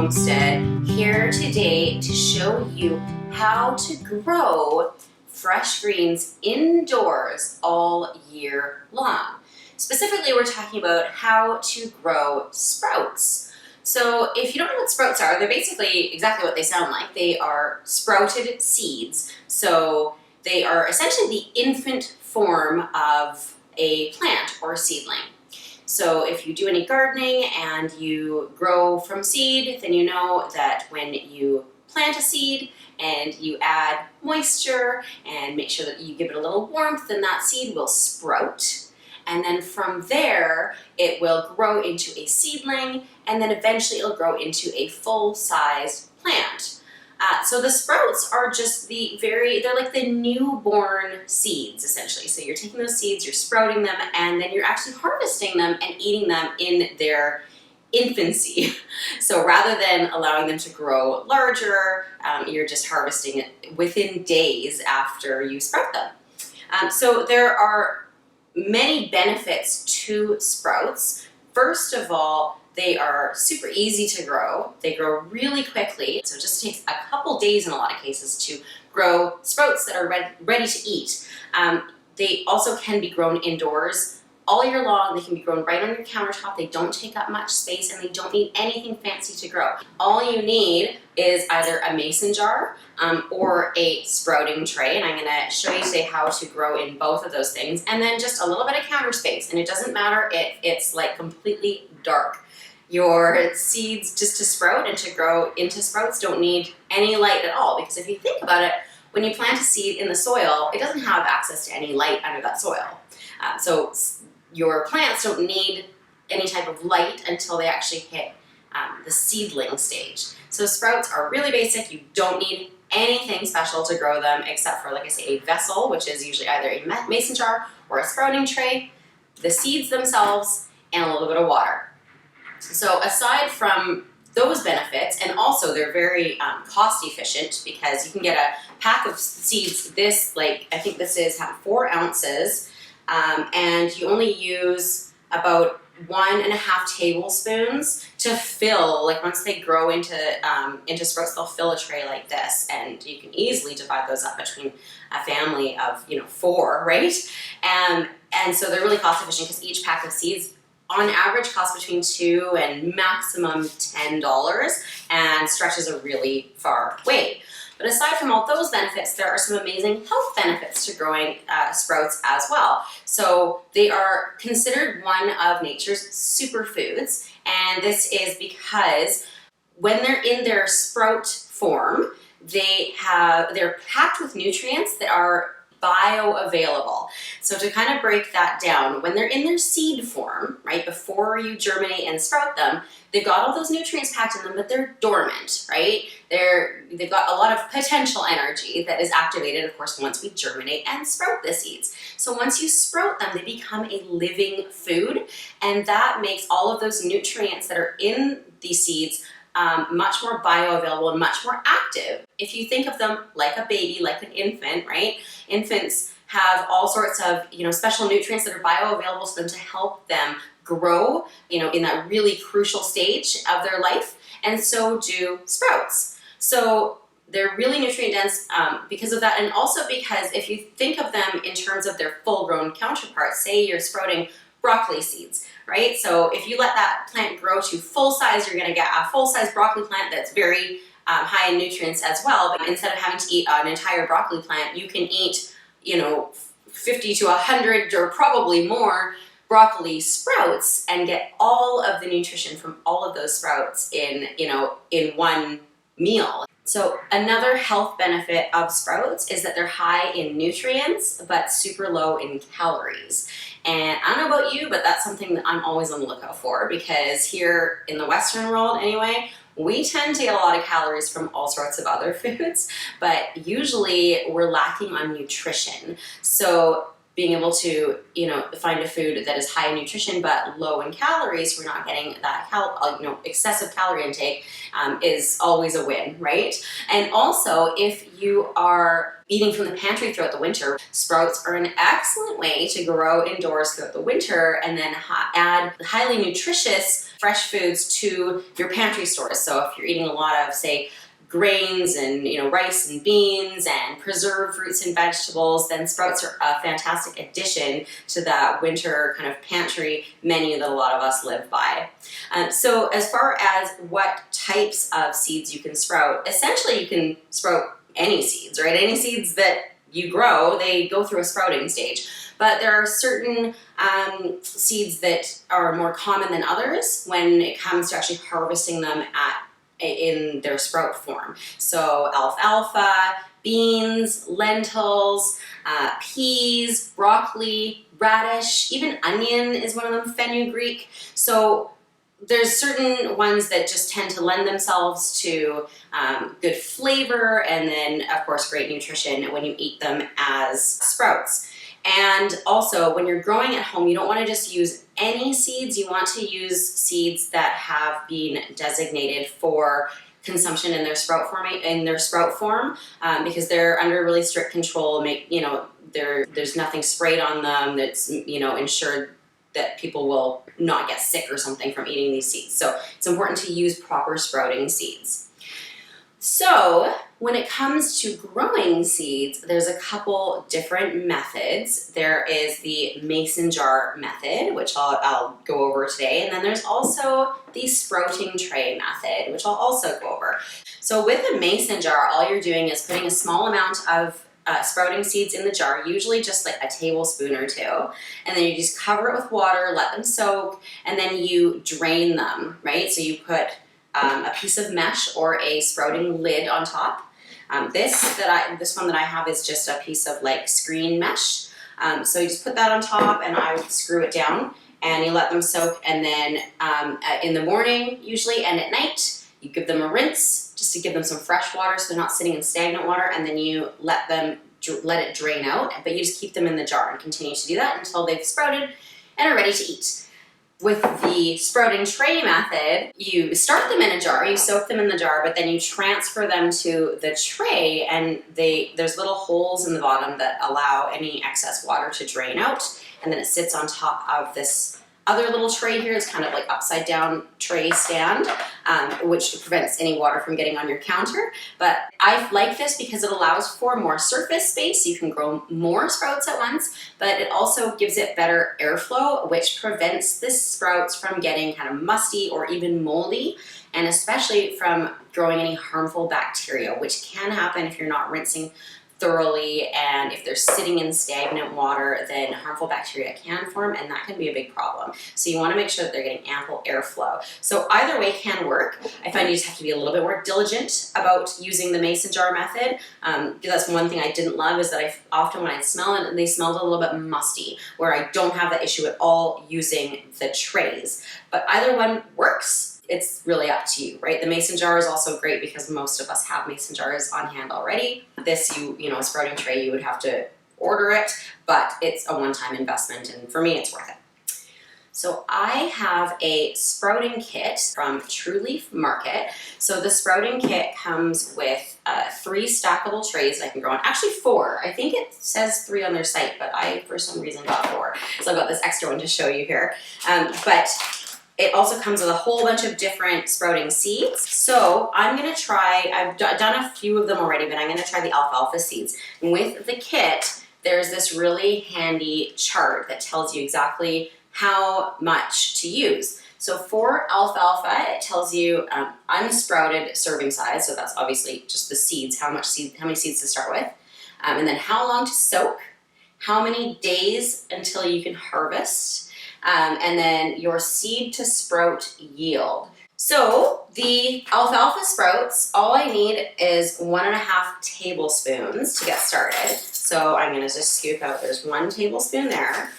homestead, here today to show you how to grow fresh greens indoors all year long. Specifically, we're talking about how to grow sprouts. So if you don't know what sprouts are, they're basically exactly what they sound like. They are sprouted seeds. So they are essentially the infant form of a plant or a seedling. So if you do any gardening and you grow from seed, then you know that when you plant a seed and you add moisture and make sure that you give it a little warmth, then that seed will sprout. And then from there, it will grow into a seedling, and then eventually it'll grow into a full-sized plant. So the sprouts are just they're like the newborn seeds, essentially. So you're taking those seeds, you're sprouting them, and then you're actually harvesting them and eating them in their infancy. So rather than allowing them to grow larger, you're just harvesting it within days after you sprout them. So there are many benefits to sprouts. First of all, they are super easy to grow. They grow really quickly. So it just takes a couple days in a lot of cases to grow sprouts that are ready to eat. They also can be grown indoors all year long. They can be grown right on your countertop. They don't take up much space and they don't need anything fancy to grow. All you need is either a mason jar or a sprouting tray, and I'm gonna show you today how to grow in both of those things, and then just a little bit of counter space. And it doesn't matter if it's like completely dark. Your seeds just to sprout and to grow into sprouts don't need any light at all, because if you think about it, when you plant a seed in the soil, it doesn't have access to any light under that soil. So your plants don't need any type of light until they actually hit the seedling stage. So sprouts are really basic. You don't need anything special to grow them except for, like I say, a vessel, which is usually either a mason jar or a sprouting tray, the seeds themselves, and a little bit of water. So aside from those benefits, and also they're very cost efficient, because you can get a pack of seeds I think this is 4 ounces, and you only use about 1.5 tablespoons to fill, like once they grow into sprouts, they'll fill a tray like this, and you can easily divide those up between a family of 4, right? And so they're really cost efficient, because each pack of seeds on average costs between $2 and maximum $10, and stretches a really far way. But aside from all those benefits, there are some amazing health benefits to growing sprouts as well. So they are considered one of nature's superfoods, and this is because when they're in their sprout form, they're packed with nutrients that are bioavailable. So to kind of break that down, when they're in their seed form, right, before you germinate and sprout them, they've got all those nutrients packed in them, but they're dormant, right? They've got a lot of potential energy that is activated, of course, once we germinate and sprout the seeds. So once you sprout them, they become a living food, and that makes all of those nutrients that are in these seeds much more bioavailable and much more active. If you think of them like a baby, like an infant, right? Infants have all sorts of special nutrients that are bioavailable to them to help them grow in that really crucial stage of their life, and so do sprouts. So they're really nutrient dense because of that, and also because if you think of them in terms of their full-grown counterparts, say you're sprouting broccoli seeds, right? So if you let that plant grow to full size, you're going to get a full-size broccoli plant that's very high in nutrients as well. But instead of having to eat an entire broccoli plant, you can eat 50 to 100 or probably more broccoli sprouts and get all of the nutrition from all of those sprouts in one meal. So another health benefit of sprouts is that they're high in nutrients but super low in calories. And I don't know about you, but that's something that I'm always on the lookout for, because here in the Western world anyway, we tend to get a lot of calories from all sorts of other foods, but usually we're lacking on nutrition. So being able to, find a food that is high in nutrition but low in calories, we're not getting that excessive calorie intake, is always a win, right? And also, if you are eating from the pantry throughout the winter, sprouts are an excellent way to grow indoors throughout the winter and then add highly nutritious fresh foods to your pantry stores. So if you're eating a lot of, say, grains and rice and beans and preserved fruits and vegetables, then sprouts are a fantastic addition to that winter kind of pantry menu that a lot of us live by. So as far as what types of seeds you can sprout, essentially you can sprout any seeds, right? Any seeds that you grow, they go through a sprouting stage. But there are certain seeds that are more common than others when it comes to actually harvesting them in their sprout form. So alfalfa, beans, lentils, peas, broccoli, radish, even onion is one of them, fenugreek. So there's certain ones that just tend to lend themselves to good flavor and then, of course, great nutrition when you eat them as sprouts. And also, when you're growing at home, you don't want to just use any seeds. You want to use seeds that have been designated for consumption in their sprout form, because they're under really strict control. There's nothing sprayed on them that's ensured that people will not get sick or something from eating these seeds. So it's important to use proper sprouting seeds. So when it comes to growing seeds, there's a couple different methods. There is the mason jar method, which I'll go over today, and then there's also the sprouting tray method, which I'll also go over. So with a mason jar, all you're doing is putting a small amount of sprouting seeds in the jar, usually just like a tablespoon or two, and then you just cover it with water, let them soak, and then you drain them, right? So you put a piece of mesh or a sprouting lid on top. This one that I have is just a piece of like screen mesh. So you just put that on top, and I would screw it down, and you let them soak, and then in the morning usually and at night you give them a rinse just to give them some fresh water so they're not sitting in stagnant water, and then you let it drain out, but you just keep them in the jar and continue to do that until they've sprouted and are ready to eat. With the sprouting tray method, you start them in a jar, you soak them in the jar, but then you transfer them to the tray, and there's little holes in the bottom that allow any excess water to drain out, and then it sits on top of this other little tray here. It's kind of like upside down tray stand, which prevents any water from getting on your counter. But I like this because it allows for more surface space, so you can grow more sprouts at once, but it also gives it better airflow, which prevents the sprouts from getting kind of musty or even moldy, and especially from growing any harmful bacteria, which can happen if you're not rinsing thoroughly, and if they're sitting in stagnant water, then harmful bacteria can form, and that can be a big problem. So you want to make sure that they're getting ample airflow. So either way can work. I find you just have to be a little bit more diligent about using the mason jar method. That's one thing I didn't love, is that I often, when I'd smell it, they smelled a little bit musty, where I don't have that issue at all using the trays. But either one works. It's really up to you, right? The mason jar is also great because most of us have mason jars on hand already. This, a sprouting tray, you would have to order it, but it's a one-time investment, and for me, it's worth it. So I have a sprouting kit from True Leaf Market. So the sprouting kit comes with 3 stackable trays I can grow on. Actually 4. I think it says 3 on their site, but I, for some reason, got 4. So I've got this extra one to show you here. But it also comes with a whole bunch of different sprouting seeds. So I'm gonna try, I've done a few of them already, but I'm gonna try the alfalfa seeds. And with the kit, there's this really handy chart that tells you exactly how much to use. So for alfalfa, it tells you unsprouted serving size, so that's obviously just the seeds, how many seeds to start with, and then how long to soak, how many days until you can harvest, and then your seed to sprout yield. So the alfalfa sprouts, all I need is 1.5 tablespoons to get started. So I'm gonna just scoop out, there's 1 tablespoon there.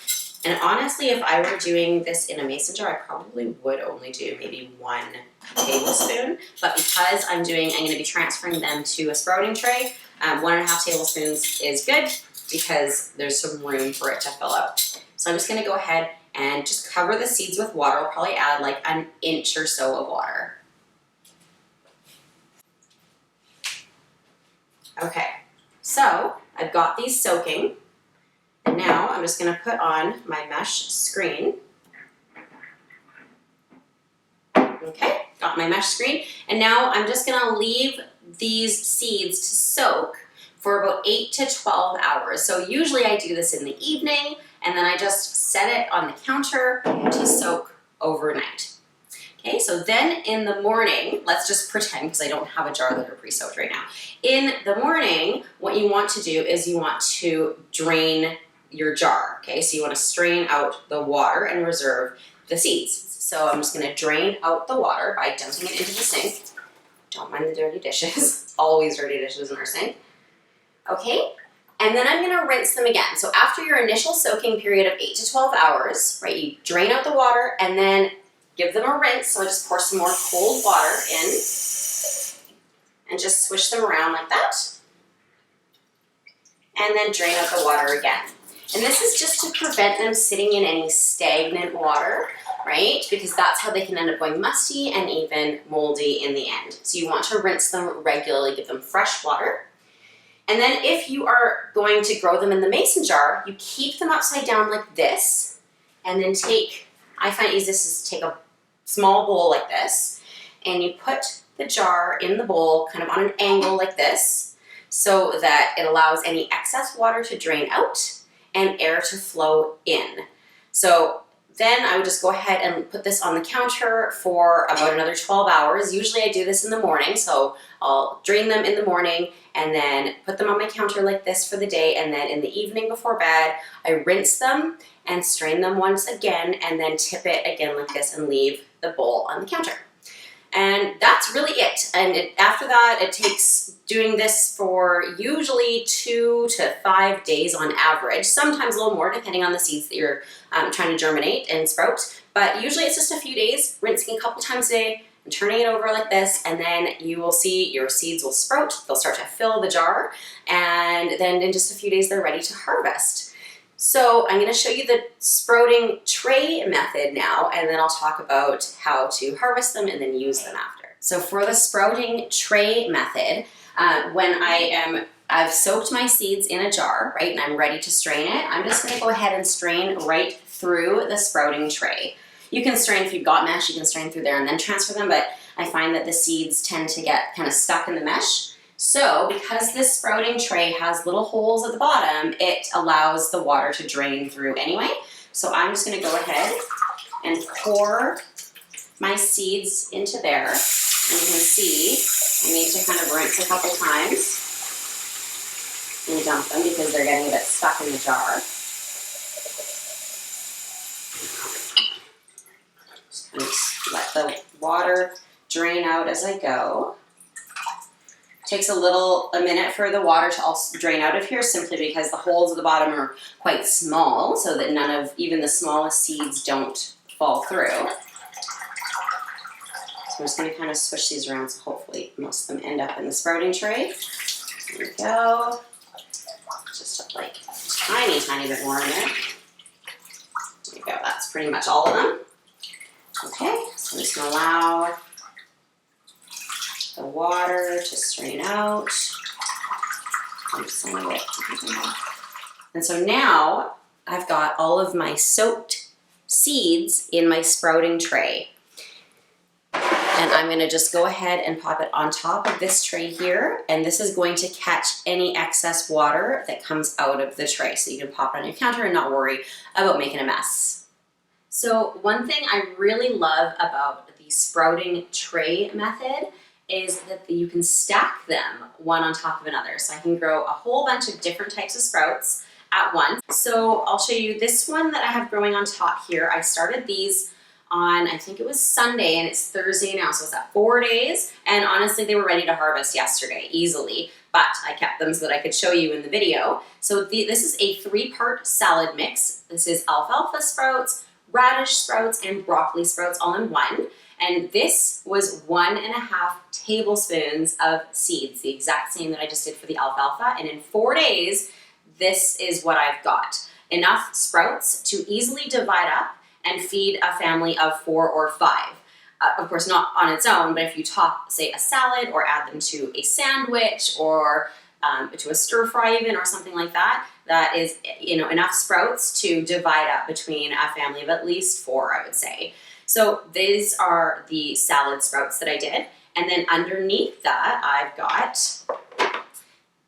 And honestly, if I were doing this in a mason jar, I probably would only do maybe 1 tablespoon. But because I'm gonna be transferring them to a sprouting tray, 1.5 tablespoons is good. because there's some room for it to fill out. So I'm just gonna go ahead and just cover the seeds with water. I'll probably add like an inch or so of water. Okay, so I've got these soaking, and now I'm just gonna put on my mesh screen. Okay, got my mesh screen, and now I'm just gonna leave these seeds to soak for about 8 to 12 hours. So usually I do this in the evening, and then I just set it on the counter to soak overnight. Okay, so then in the morning, let's just pretend, because I don't have a jar that are pre-soaked right now. In the morning, what you want to do is you want to drain your jar, okay? So you want to strain out the water and reserve the seeds. So I'm just gonna drain out the water by dumping it into the sink. Don't mind the dirty dishes, always dirty dishes in our sink. Okay, and then I'm gonna rinse them again. So after your initial soaking period of 8 to 12 hours, right, you drain out the water and then give them a rinse. So I just pour some more cold water in and just swish them around like that. And then drain out the water again. And this is just to prevent them sitting in any stagnant water, right? Because that's how they can end up going musty and even moldy in the end. So you want to rinse them regularly, give them fresh water. And then if you are going to grow them in the mason jar, you keep them upside down like this, and then I find it easiest is take a small bowl like this, and you put the jar in the bowl kind of on an angle like this, so that it allows any excess water to drain out and air to flow in. So then I would just go ahead and put this on the counter for about another 12 hours. Usually I do this in the morning, so I'll drain them in the morning and then put them on my counter like this for the day, and then in the evening before bed, I rinse them and strain them once again, and then tip it again like this and leave the bowl on the counter. And that's really it. And after that, it takes doing this for usually 2 to 5 days on average, sometimes a little more depending on the seeds that you're trying to germinate and sprout. But usually it's just a few days, rinsing a couple times a day and turning it over like this, and then you will see your seeds will sprout. They'll start to fill the jar, and then in just a few days they're ready to harvest. So I'm going to show you the sprouting tray method now, and then I'll talk about how to harvest them and then use them after. So for the sprouting tray method, when I've soaked my seeds in a jar, right, and I'm ready to strain it, I'm just going to go ahead and strain right through the sprouting tray. You can strain, if you've got mesh, you can strain through there and then transfer them, but I find that the seeds tend to get kind of stuck in the mesh. So because this sprouting tray has little holes at the bottom, it allows the water to drain through anyway. So I'm just going to go ahead and pour my seeds into there. And you can see I need to kind of rinse a couple times and dump them because they're getting a bit stuck in the jar. Just kind of let the water drain out as I go. Takes a minute for the water to also drain out of here, simply because the holes at the bottom are quite small, so that none of even the smallest seeds don't fall through. So I'm just going to kind of swish these around, so hopefully most of them end up in the sprouting tray. There we go. Just like a tiny, tiny bit more in there. There we go. That's pretty much all of them. Okay, so I'm just going to allow the water to strain out. And so now I've got all of my soaked seeds in my sprouting tray. And I'm going to just go ahead and pop it on top of this tray here, and this is going to catch any excess water that comes out of the tray. So you can pop it on your counter and not worry about making a mess. So one thing I really love about the sprouting tray method is that you can stack them one on top of another. So I can grow a whole bunch of different types of sprouts at once. So I'll show you this one that I have growing on top here. I started these on, I think it was Sunday, and it's Thursday now, so it's at 4 days. And honestly, they were ready to harvest yesterday easily, but I kept them so that I could show you in the video. So this is a 3-part salad mix. This is alfalfa sprouts, radish sprouts, and broccoli sprouts all in one. And this was 1.5 tablespoons of seeds, the exact same that I just did for the alfalfa. And in 4 days, this is what I've got. Enough sprouts to easily divide up and feed a family of 4 or 5. Of course, not on its own, but if you top, say, a salad or add them to a sandwich or to a stir fry even or something like that, that is, enough sprouts to divide up between a family of at least 4, I would say. So these are the salad sprouts that I did. And then underneath that, I've got,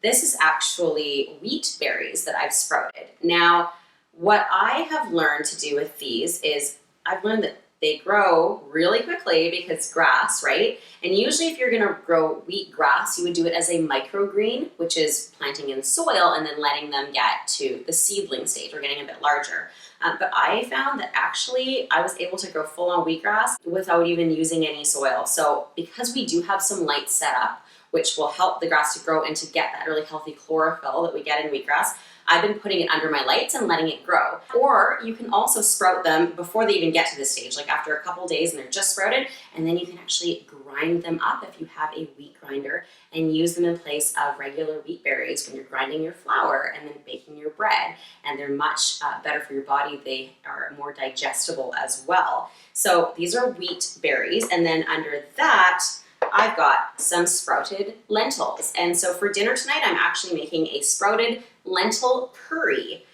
this is actually wheat berries that I've sprouted. Now, what I have learned to do with these is I've learned that they grow really quickly because grass, right? And usually if you're gonna grow wheat grass, you would do it as a microgreen, which is planting in soil and then letting them get to the seedling stage or getting a bit larger. But I found that actually I was able to grow full-on wheatgrass without even using any soil. So because we do have some light set up, which will help the grass to grow and to get that really healthy chlorophyll that we get in wheatgrass, I've been putting it under my lights and letting it grow. Or you can also sprout them before they even get to this stage, like after a couple days and they're just sprouted, and then you can actually grind them up if you have a wheat grinder and use them in place of regular wheat berries when you're grinding your flour and then baking your bread. And they're much better for your body. They are more digestible as well. So these are wheat berries, and then under that, I've got some sprouted lentils. And so for dinner tonight, I'm actually making a sprouted lentil curry.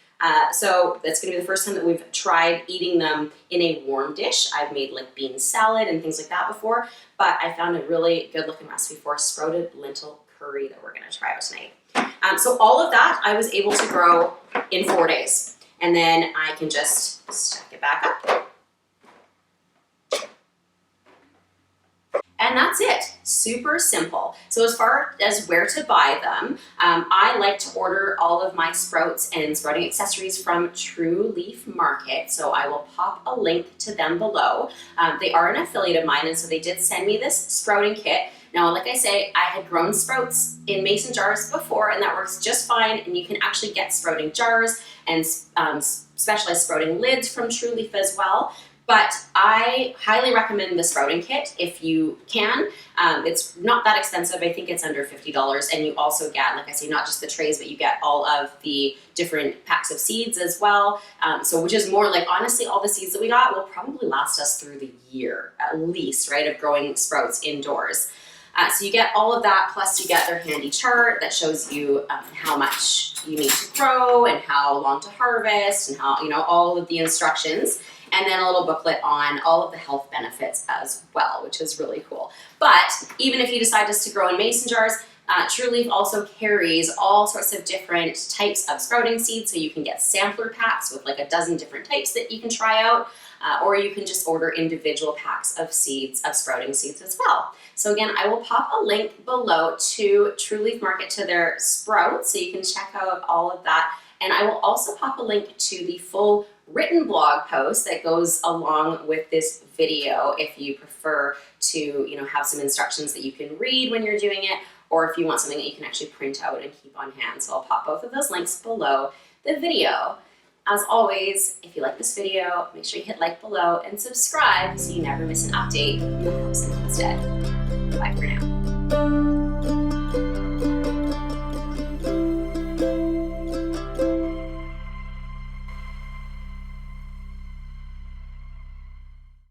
So that's gonna be the first time that we've tried eating them in a warm dish. I've made like bean salad and things like that before, but I found a really good looking recipe for a sprouted lentil curry that we're gonna try out tonight. So all of that I was able to grow in 4 days. And then I can just stack it back up. And that's it. Super simple. So as far as where to buy them, I like to order all of my sprouts and sprouting accessories from True Leaf Market. So I will pop a link to them below. They are an affiliate of mine, and so they did send me this sprouting kit. Now, like I say, I had grown sprouts in mason jars before, and that works just fine. And you can actually get sprouting jars and specialized sprouting lids from True Leaf as well. But I highly recommend the sprouting kit if you can. It's not that expensive. I think it's under $50. And you also get, like I say, not just the trays, but you get all of the different packs of seeds as well. So which is more like, honestly, all the seeds that we got will probably last us through the year, at least, right, of growing sprouts indoors. So you get all of that, plus you get their handy chart that shows you how much you need to grow and how long to harvest and how, all of the instructions. And then a little booklet on all of the health benefits as well, which is really cool. But even if you decide just to grow in mason jars, True Leaf also carries all sorts of different types of sprouting seeds, so you can get sampler packs with like a dozen different types that you can try out, or you can just order individual packs of seeds, of sprouting seeds as well. So again, I will pop a link below to True Leaf Market to their sprouts, so you can check out all of that. And I will also pop a link to the full written blog post that goes along with this video if you prefer to, have some instructions that you can read when you're doing it, or if you want something that you can actually print out and keep on hand. So I'll pop both of those links below the video. As always, if you like this video, make sure you hit like below and subscribe so you never miss an update on the house and homestead. Bye for now.